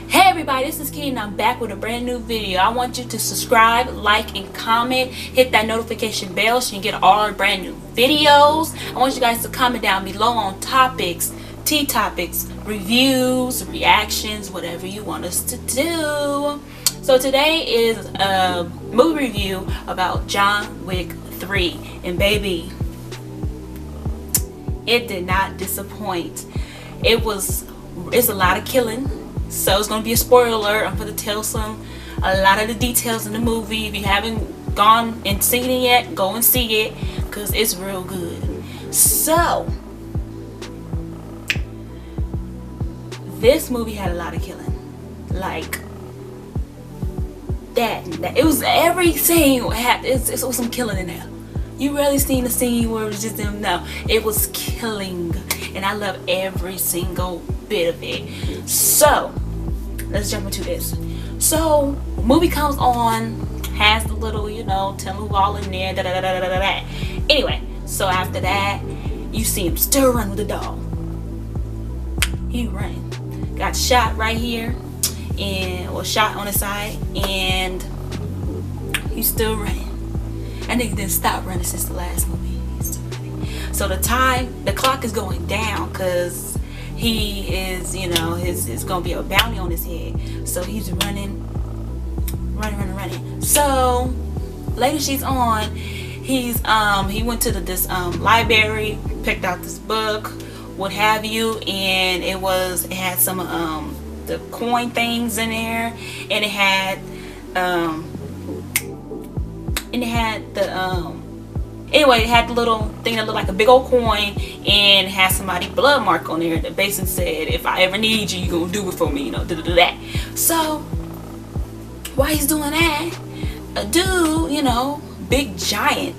Hey everybody, this is Key and I'm back with a brand new video. I want you to subscribe, like, and comment. Hit that notification bell so you can get all our brand new videos. I want you guys to comment down below on topics, tea topics, reviews, reactions, whatever you want us to do. So today is a movie review about John Wick 3. And baby, it did not disappoint. It's a lot of killing. So it's gonna be a spoiler alert. I'm gonna tell a lot of the details in the movie. If you haven't gone and seen it yet, go and see it because it's real good. So this movie had a lot of killing, like that. It was every scene had it was some killing in there. You rarely seen a scene where it was just them. No, it was killing, and I love every single bit of it. So let's jump into this. So movie comes on, has the little, tell who all in there, da da da da da da. Anyway, so after that, you see him still run with the dog. He ran, got shot right here, and was shot on the side, and he's still running. That nigga didn't stop running since the last movie. He's still running. So the clock is going down because he is, it's gonna be a bounty on his head. So he's running. So later she's on. He went to this library, picked out this book, what have you, and it had some the coin things in there, and it had anyway, it had the little thing that looked like a big old coin, and had somebody's blood mark on there that basically said, if I ever need you, you gonna do it for me, that. So while he's doing that, a dude, big giant,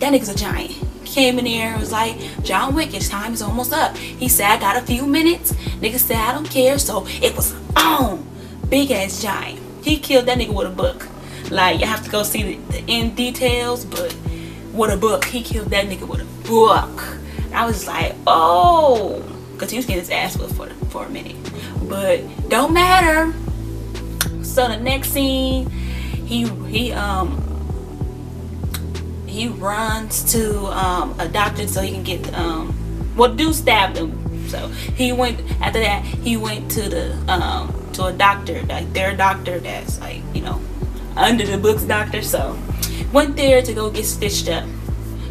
that nigga's a giant, came in there and was like, John Wick, his time is almost up. He said, I got a few minutes. Nigga said, I don't care. So it was on. Big ass giant. He killed that nigga with a book. Like, you have to go see the end details, but with a book. He killed that nigga with a book. I was like, oh, because he was getting his ass whipped for a minute. But don't matter. So the next scene, he runs to a doctor so he can get well, dude stabbed him. So he went, after that, he went to a doctor, like their doctor that's like, under the books doctor. So went there to go get stitched up.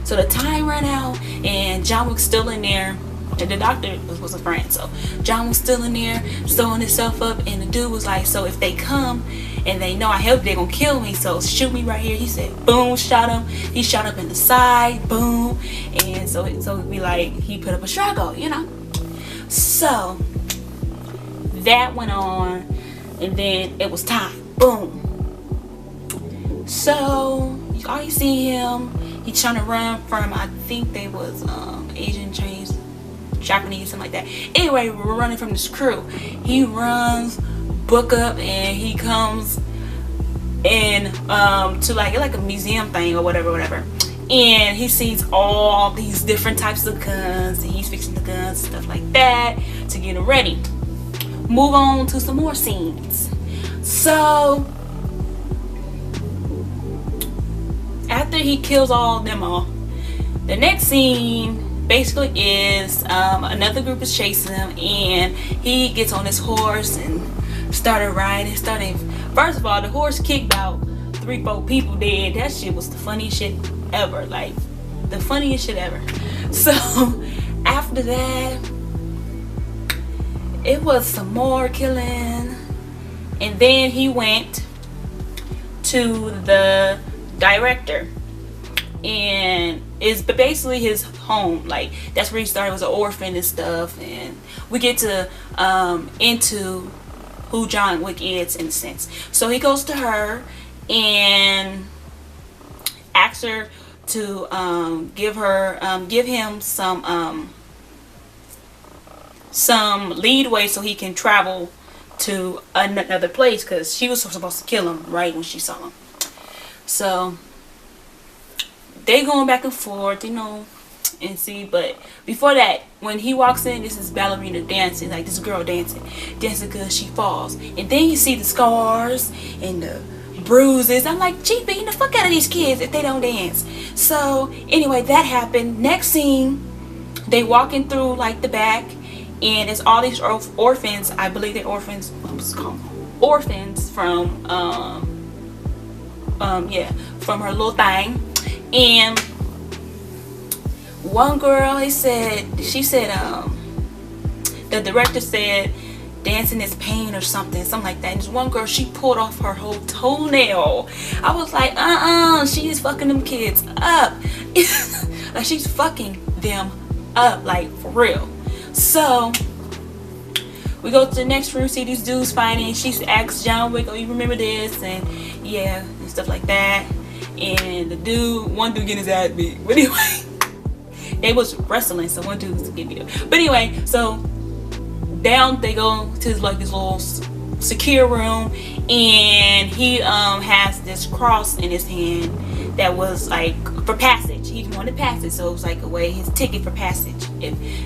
So the time ran out, and John was still in there, and the doctor was a friend. So John was still in there sewing himself up, and the dude was like, so if they come and they know I helped, they're gonna kill me, so shoot me right here. He said boom, shot him. He shot up in the side, boom. And so it'd be like he put up a struggle, So that went on, and then it was time, boom. So all you see him, he's trying to run from, I think they was Asian, Chinese, Japanese, something like that. Anyway, we're running from this crew. He runs, book up, and he comes in to like a museum thing or whatever. And he sees all these different types of guns, and he's fixing the guns, stuff like that, to get him ready. Move on to some more scenes. So after he kills all of them all, the next scene basically is another group is chasing him, and he gets on his horse and started riding. First of all, the horse kicked out 3-4 people dead. That shit was the funniest shit ever. Like, the funniest shit ever. So after that, it was some more killing, and then he went to the director, and it's basically his home. Like, that's where he started, was an orphan and stuff. And we get to into who John Wick is, in a sense. So he goes to her and asks her to give him some leadway so he can travel to another place, because she was supposed to kill him right when she saw him. So they going back and forth, and see. But before that, when he walks in, this is ballerina dancing, like this girl dancing because she falls, and then you see the scars and the bruises. I'm like, gee, beating the fuck out of these kids if they don't dance. So anyway, that happened. Next scene, they walking through like the back, and it's all these orphans. I believe they're orphans. What's it called? Orphans from yeah, from her little thing. And one girl, she said the director said dancing is pain or something like that. And this one girl, she pulled off her whole toenail. I was like, she is fucking them kids up. Like, she's fucking them up, like, for real. So we go to the next room, see these dudes fighting. She asks John Wick, oh, you remember this? And yeah, and stuff like that. And one dude getting his ass beat. But anyway, they was wrestling, so one dude was getting beat up. But anyway, so down they go to like this little secure room, and he has this cross in his hand that was like for passage. He wanted passage, so it was like a way, his ticket for passage.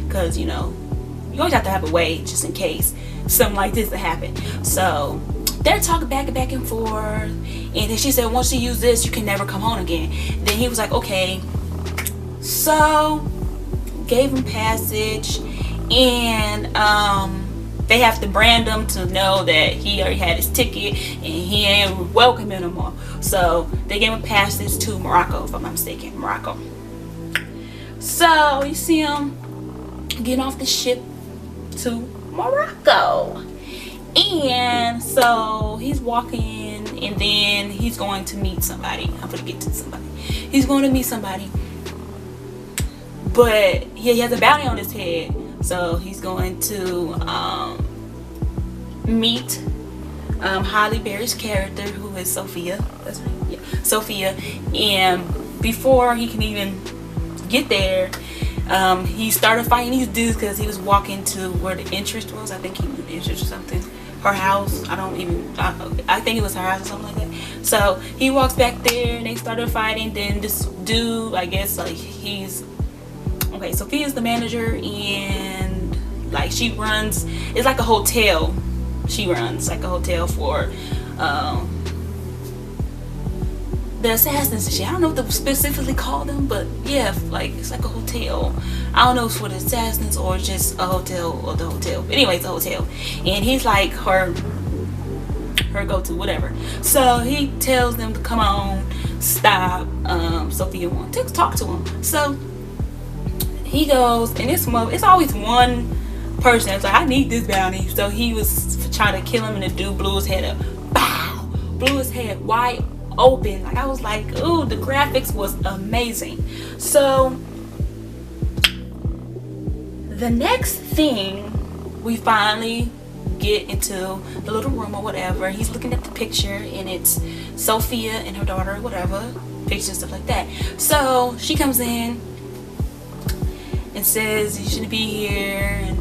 Because you know, you always have to have a way just in case something like this to happen. So they're talking back and forth, and then she said, once you use this, you can never come home again. Then he was like, okay. So gave him passage, and they have to brand him to know that he already had his ticket and he ain't welcome anymore. So they gave him passage to Morocco, if I'm not mistaken, Morocco. So you see him getting off the ship to Morocco, and so he's walking, and then he's going to meet somebody. I'm gonna get to somebody. He's going to meet somebody, but he has a bounty on his head. So he's going to meet Halle Berry's character, who is Sophia. That's right. Yeah, Sophia. And before he can even get there, he started fighting these dudes because he was walking to where the entrance was. I think he knew the entrance or something. Her house. I think it was her house or something like that. So he walks back there, and they started fighting. Then this dude, I guess, like, he's okay. Sophia's the manager, and like she runs. It's like a hotel. She runs like a hotel for the assassins and shit. I don't know what to specifically call them, but yeah, like it's like a hotel. I don't know if it's for the assassins or just a hotel or the hotel. But anyway, it's a hotel, and he's like her go-to, whatever. So he tells them to come on, stop. Sophia wants to talk to him. So he goes, and it's always one person that's like, I need this bounty. So he was trying to kill him, and the dude blew his head up. Bow! Blew his head wide open. Like, I was like, ooh, the graphics was amazing. So the next thing, we finally get into the little room or whatever. He's looking at the picture, and it's Sophia and her daughter, whatever, pictures, stuff like that. So she comes in and says you shouldn't be here, and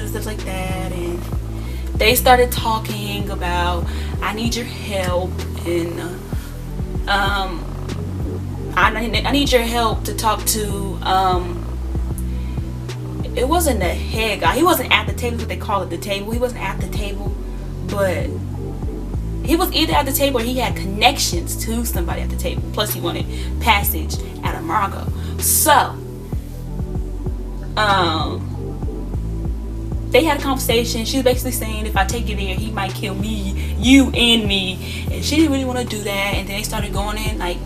stuff like that. And they started talking about, I need your help, and I need your help to talk to it wasn't the head guy. He wasn't at the table, what they call it, the table. He wasn't at the table, but he was either at the table or he had connections to somebody at the table. Plus he wanted passage out of Morocco. So they had a conversation. She was basically saying, if I take you there, he might kill me, you and me. And she didn't really want to do that. And then they started going in, like,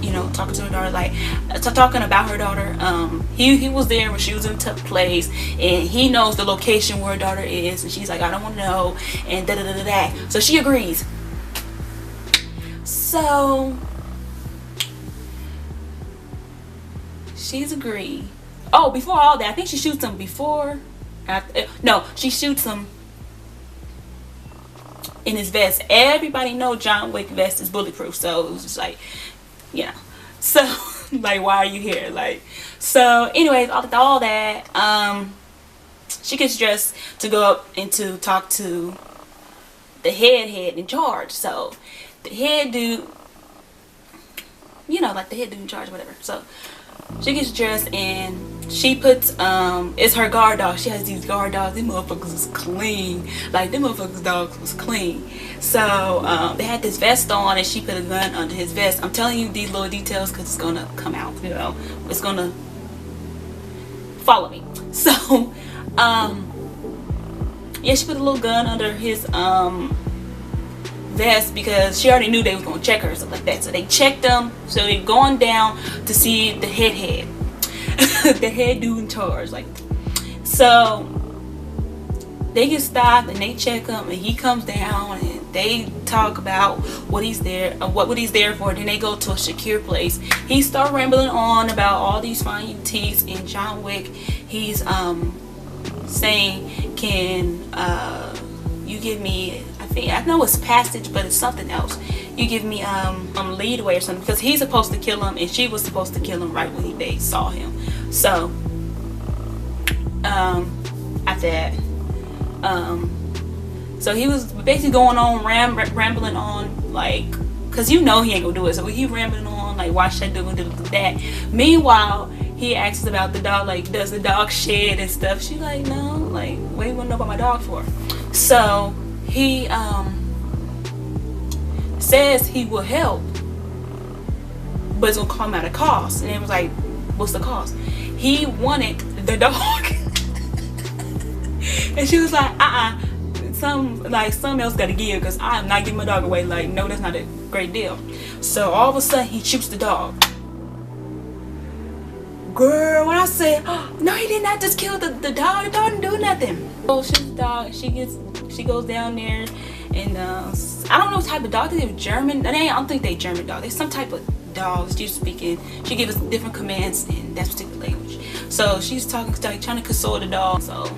you know, talking to her daughter, like, talking about her daughter. He was there when she was in a tough place, and he knows the location where her daughter is. And she's like, I don't want to know, and da-da-da-da-da. So she agrees. So she's agreed. Oh, before all that, I think she shoots him before. No, she shoots him in his vest. Everybody know John Wick vest is bulletproof, so it was just like, you know. So like, why are you here? Like, so anyways, all that, she gets dressed to go up and to talk to the head in charge. So the head dude, you know, like the head dude in charge, whatever. So she gets dressed, and she puts it's her guard dog. She has these guard dogs. Them motherfuckers was clean. Like, them motherfuckers dogs was clean. So they had this vest on, and she put a gun under his vest. I'm telling you these little details because it's gonna come out, you know, it's gonna follow me. So yeah, she put a little gun under his vest because she already knew they was gonna check her or something like that. So they checked them. So they're going down to see the head the head dude in charge. Like, so they get stopped and they check him, and he comes down and they talk about what he's there for. Then they go to a secure place. He start rambling on about all these fine UTs, and John Wick, he's saying, can you give me, I know it's passage, but it's something else. You give me leadway or something, because he's supposed to kill him and she was supposed to kill him right when they saw him. So after that, so he was basically going on rambling on, like, because you know he ain't gonna do it. So he rambling on like, why should I do that? Meanwhile, he asks about the dog, like, does the dog shed and stuff? She like, no. Like, what do you want to know about my dog for? So he says he will help, but it's gonna come at a cost. And it was like, what's the cost? He wanted the dog. And she was like, something else gotta give, because I'm not giving my dog away. Like, no, that's not a great deal. So all of a sudden he shoots the dog. Girl, when I said, oh, no, he did not just kill the dog didn't do nothing. So shoots the dog. She goes down there, and I don't know what type of dog. They're German. I don't think they German dog. They're some type of dogs. She's speaking. She gives us different commands in that particular language. So she's talking, like, trying to console the dog. So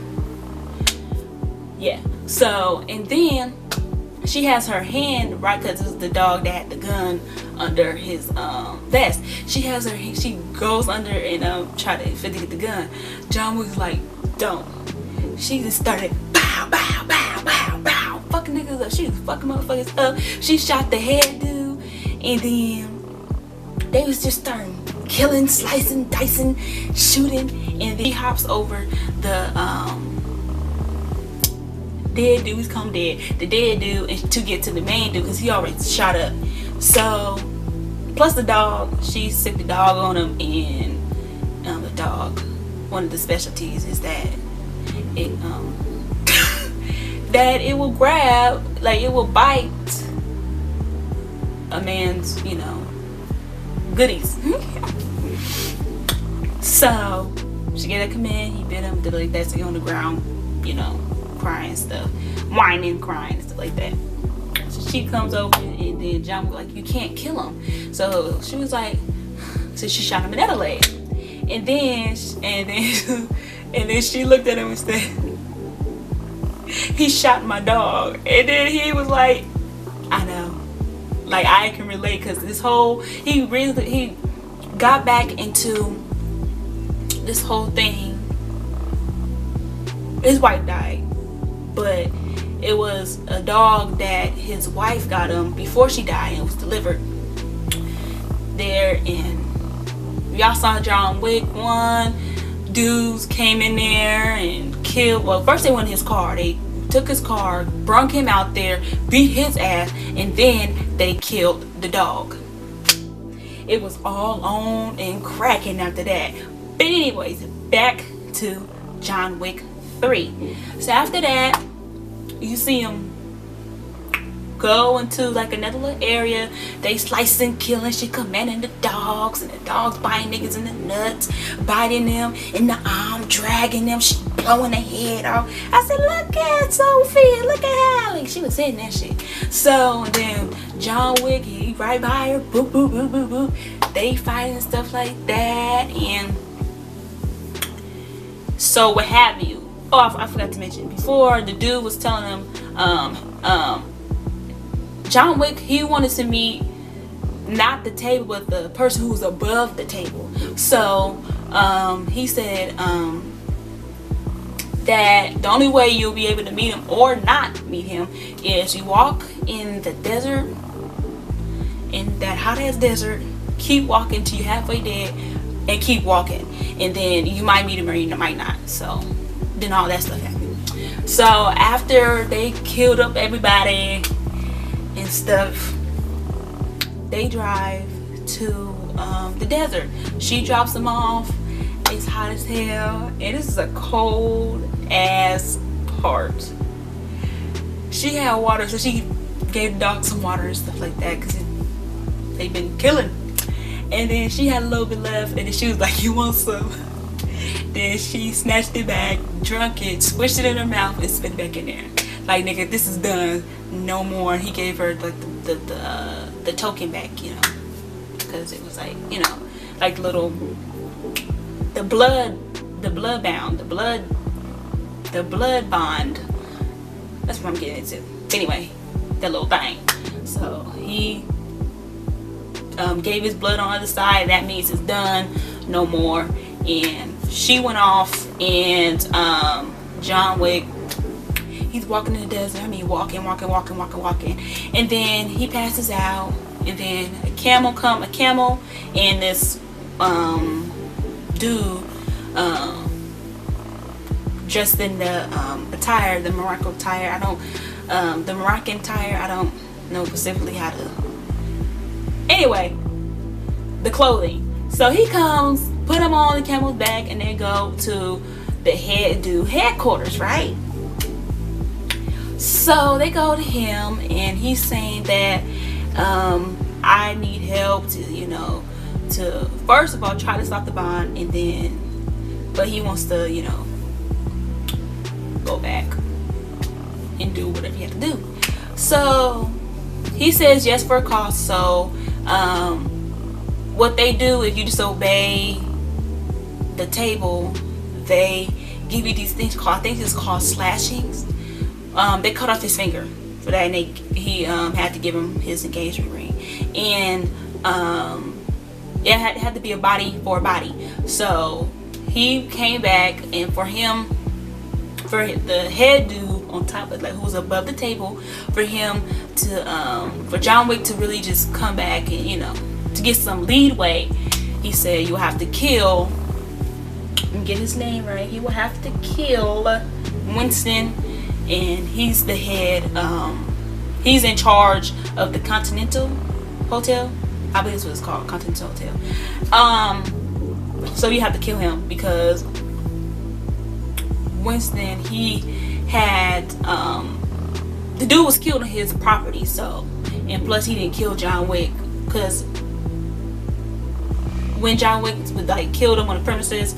yeah. So, and then she has her hand, right, because it's the dog that had the gun under his vest. She has her hand, she goes under and try to get the gun. John was like, don't. She just started bow, bow, bow, bow, bow, fucking niggas up. She was fucking motherfuckers up. She shot the head dude, and then they was just starting killing, slicing, dicing, shooting, and then he hops over the dead dude. He's come dead. The dead dude, and to get to the main dude, because he already shot up. So plus the dog, she sicked the dog on him, and the dog, one of the specialties is that it that it will grab, like, it will bite a man's, you know, goodies. So she gave a command, he bit him, did like that, so he on the ground, you know, crying and stuff, whining, crying and stuff like that. So she comes over, and then John was like, you can't kill him. So she was like, so she shot him in the other leg, and then she looked at him and said, he shot my dog. And then he was like, I know, like, I can relate, because this whole, he got back into this whole thing. His wife died, but it was a dog that his wife got him before she died, and it was delivered there. And y'all saw John Wick 1, dudes came in there and killed, well, first they went in his car, they took his car, brung him out there, beat his ass, and then they killed the dog. It was all on and cracking after that. But anyways, back to John Wick 3. So after that, you see him go into like another little area. They slicing, killing, she commanding the dogs, and the dogs biting niggas in the nuts, biting them in the arm, dragging them, she blowing their head off. I said, look at Sophia, look at Hallie. She was hitting that shit. So then John Wick, he right by her, boop, boop, boop, boop, boop. They fighting and stuff like that. And so what have you. Oh, I forgot to mention before, the dude was telling him, John Wick, he wanted to meet not the table, but the person who was above the table. So he said that the only way you'll be able to meet him or not meet him is you walk in the desert, in that hot ass desert, keep walking till you halfway dead, and keep walking, and then you might meet him or you might not. So then all that stuff happened. So after they killed up everybody and stuff, they drive to the desert. She drops them off. It's hot as hell, and this is a cold ass part. She had water, so she gave the dog some water and stuff like that, because they've been killing. And then she had a little bit left, and then she was like, "You want some?" Then she snatched it back, drunk it, squished it in her mouth, and spit it back in there. Like, nigga, this is done. No more. And he gave her like the token back, you know, because it was like, you know, like little the blood bond. That's what I'm getting into. Anyway, that little thing. So he gave his blood on the other side. That means it's done. No more. And she went off, and John Wick, he's walking in the desert. I mean, walking, and then he passes out. And then a camel and this dude dressed in the attire, the Morocco attire. The Moroccan attire. I don't know specifically how to. Anyway, the clothing. So he comes, put him on the camel's back, and they go to the headquarters, right? So they go to him, and he's saying that I need help to, you know, to first of all try to stop the bond, and then, but he wants to, you know, go back and do whatever he had to do. So he says yes for a cost. So what they do, if you disobey the table, they give you these things called, I think it's called slashings. They cut off his finger for that, and he had to give him his engagement ring, and it had to be a body for a body. So he came back, and for the head dude on top of, like, who was above the table, for him to for John Wick to really just come back and, you know, to get some leadway, he said, "You have to kill," and get his name right, he will have to kill Winston, and he's the head, he's in charge of the Continental Hotel. I believe that's what it's called, Continental Hotel. So you have to kill him, because Winston, he had the dude was killed on his property. So, and plus he didn't kill John Wick, because when John Wick was like killed him on the premises,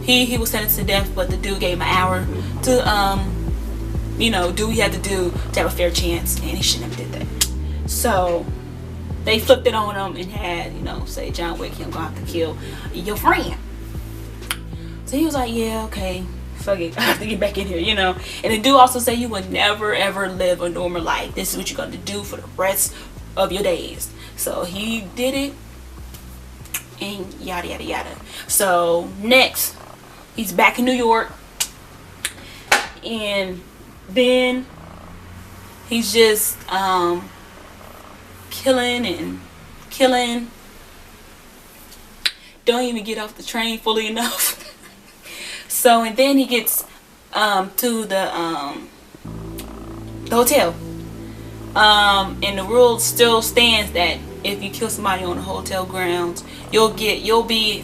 he was sentenced to death, but the dude gave him an hour to you know, do what he had to do to have a fair chance, and he shouldn't have did that. So they flipped it on him and had, you know, say, John Wick, you're gonna have to kill your friend. So he was like, yeah, okay, fuck it, I have to get back in here, you know. And the dude also said, you will never ever live a normal life. This is what you're gonna do for the rest of your days. So he did it, and yada yada yada. So next, he's back in New York, and then he's just killing. Don't even get off the train fully enough. So, and then he gets to the hotel, and the rule still stands that if you kill somebody on the hotel grounds, you'll be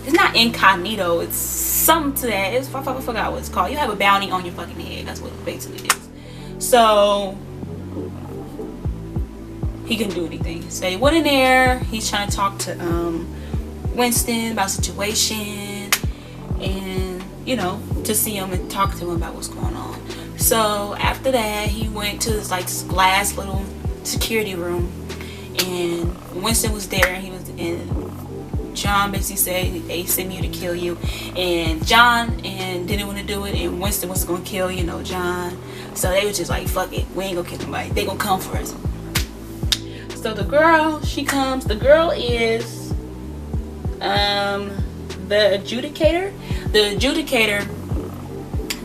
it's not incognito, it's something to that. I forgot what it's called. You have a bounty on your fucking head. That's what it basically is. So he couldn't do anything. So he went in there. He's trying to talk to Winston about the situation, and, you know, to see him and talk to him about what's going on. So after that, he went to this like glass little security room, and Winston was there, and he was in. John basically said, they sent me to kill you, and John didn't want to do it, and Winston was gonna kill, you know, John. So they was just like, fuck it, we ain't gonna kill nobody, they gonna come for us. So the girl, she comes. The girl is the adjudicator. The adjudicator,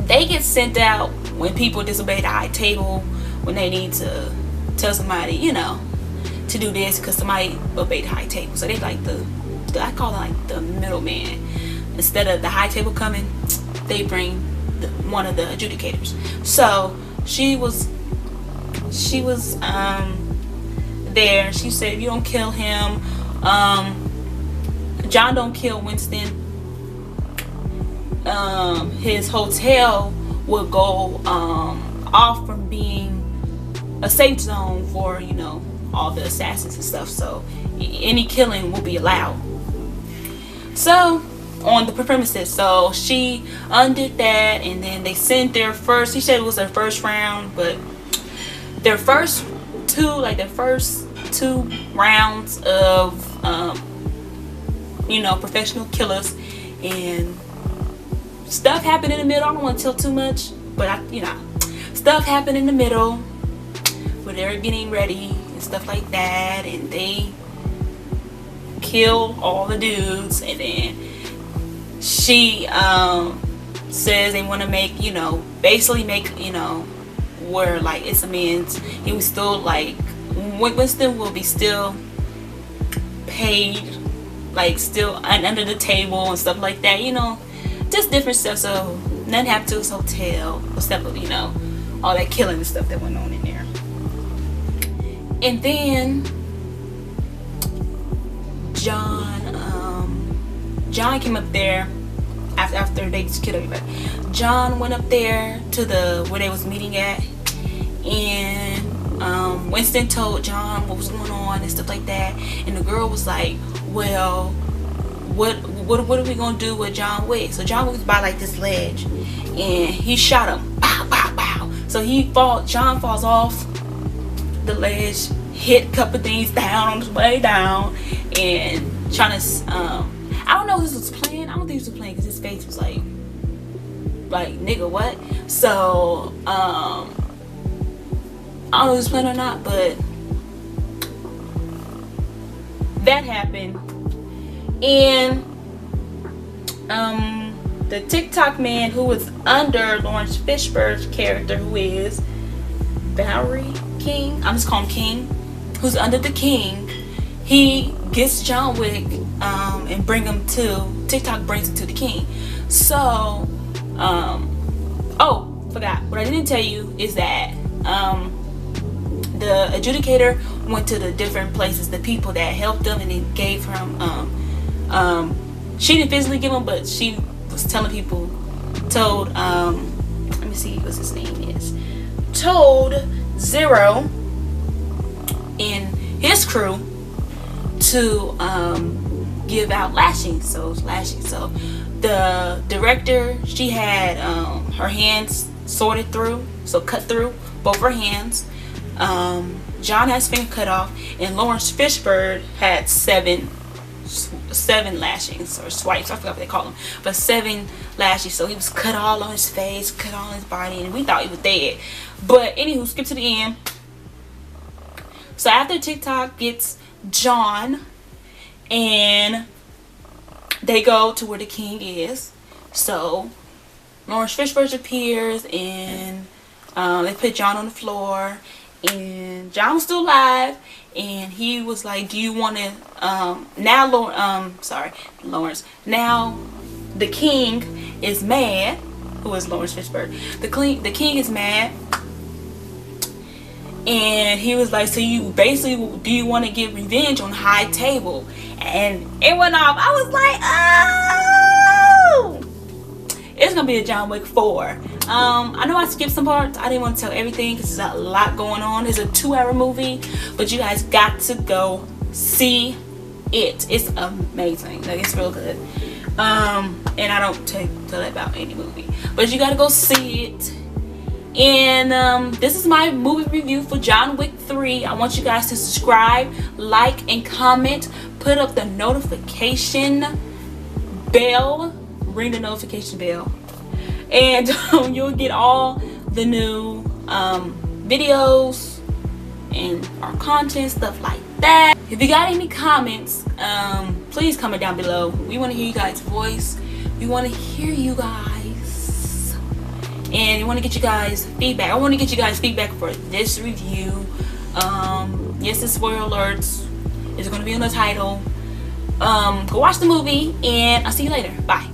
they get sent out when people disobey the high table, when they need to tell somebody, you know, to do this because somebody obeyed the high table. So they like I call it like the middleman. Instead of the high table coming, they bring one of the adjudicators. So she was there. She said, if you don't kill him, John don't kill Winston, his hotel will go off from being a safe zone for, you know, all the assassins and stuff. So any killing will be allowed. So on the premises, so she undid that, and then they sent their first, she said it was their first round, but their first two rounds of you know, professional killers, and stuff happened in the middle. I don't want to tell too much, but you know, stuff happened in the middle where they were getting ready and stuff like that, and they killed all the dudes. And then she says they want to make, you know, basically make, you know, where like it's amends. He was still like, Winston will be still paid, like still under the table and stuff like that, you know, just different stuff. So nothing happened to his hotel, except for, you know, all that killing and stuff that went on in there. And then John came up there after they just killed everybody. John went up there to where they was meeting at, and Winston told John what was going on and stuff like that. And the girl was like, well, what are we gonna do with John Wick? So John Wick was by like this ledge, and he shot him. Pow, pow, pow. So John falls off the ledge, hit a couple things down on his way down, and trying to I don't know if this was planned. I don't think it was planned because his face was like nigga what? So I don't know if it was planned or not, but that happened. And the TikTok man who was under Lawrence Fishburne's character, who is Barry King, I'm just calling him King, who's under the King, he gets John Wick and bring him to TikTok, brings him to the King. So oh, forgot what I didn't tell you is that the adjudicator went to the different places, the people that helped him, and then gave him she didn't physically give him, but she was telling people, told let me see what his name is, told Zero and his crew to give out lashings. So the director, she had her hands sorted through, so cut through both her hands. John has finger cut off, and Lawrence Fishburne had seven lashings or swipes. I forgot what they call them, but 7 lashes. So he was cut all on his face, cut all on his body, and we thought he was dead. But anywho, skip to the end. So after TikTok gets John, and they go to where the King is. So Lawrence Fishburne appears, and they put John on the floor, and John was still alive, and he was like, do you want to Lawrence, now the King is mad, who is Lawrence Fishburne. The King is mad, and he was like, so you basically, do you want to get revenge on High Table? And it went off. I was like, oh, it's gonna be a John Wick 4. I know I skipped some parts. I didn't want to tell everything because there's a lot going on. It's a 2-hour movie, but you guys got to go see it. It's amazing. Like, it's real good. And I don't tell that about any movie, but you got to go see it. And this is my movie review for John Wick 3. I want you guys to subscribe, like, and comment. Put up the notification bell. Ring the notification bell. And you'll get all the new videos and our content, stuff like that. If you got any comments, please comment down below. We want to hear you guys' voice. We want to hear you guys. And we want to get you guys feedback. I want to get you guys feedback for this review. Yes, it's spoiler alerts. It's going to be on the title. Go watch the movie, and I'll see you later. Bye.